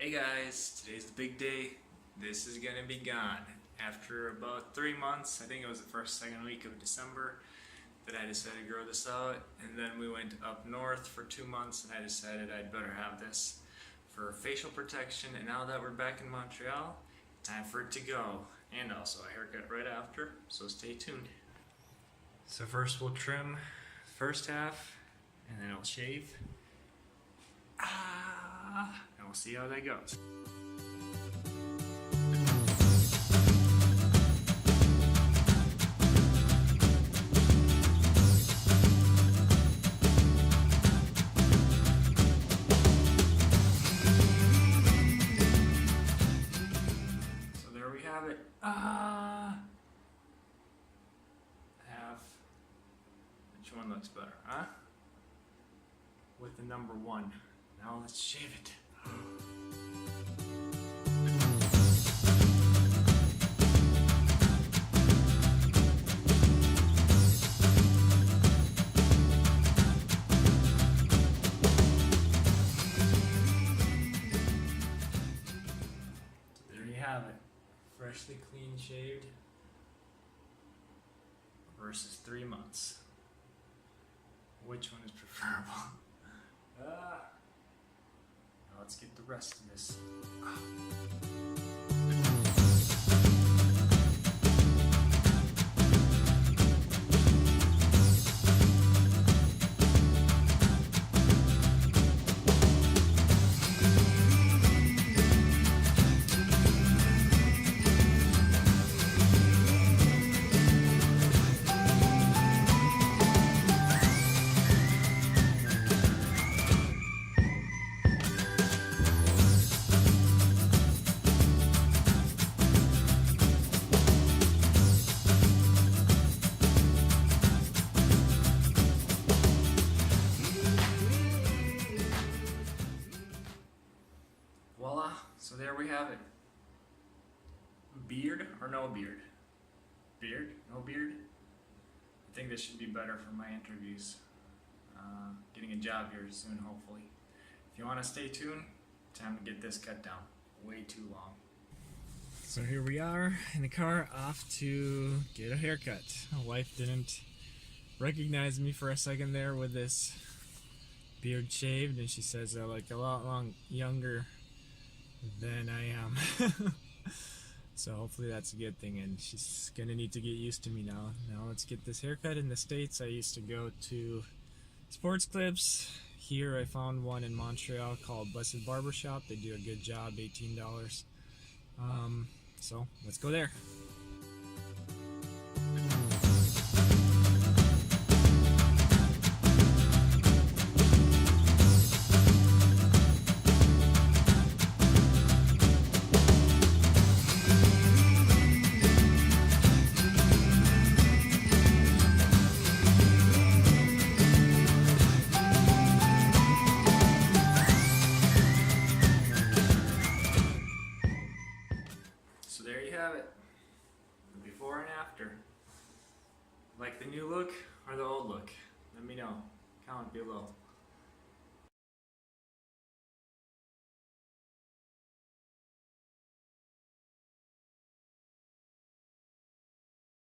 Hey guys, today's the big day. This is gonna be gone. After about 3 months, I think it was the second week of December, that I decided to grow this out. And then we went up north for 2 months and I decided I'd better have this for facial protection. And now that we're back in Montreal, time for it to go. And also a haircut right after, so stay tuned. So first we'll trim the first half and then I'll shave. And we'll see how that goes. So there we have it. Half. Which one looks better, huh? With the number 1. Now let's shave it. So there you have it. Freshly clean shaved versus 3 months. Which one is preferable? Now let's get the rest of this. Voila, so there we have it. Beard or no beard? Beard? No beard? I think this should be better for my interviews. Getting a job here soon, hopefully. If you want to stay tuned, time to get this cut down. Way too long. So here we are in the car, off to get a haircut. My wife didn't recognize me for a second there with this beard shaved, and she says I look a lot younger than I am. So hopefully that's a good thing, and she's gonna need to get used to me now. Now let's get this haircut. In the States, I used to go to Sports Clips. Here I found one in Montreal called Blessed Barbershop. They do a good job, $18. So let's go there. So there you have it, the before and after. Like the new look or the old look? Let me know, comment below.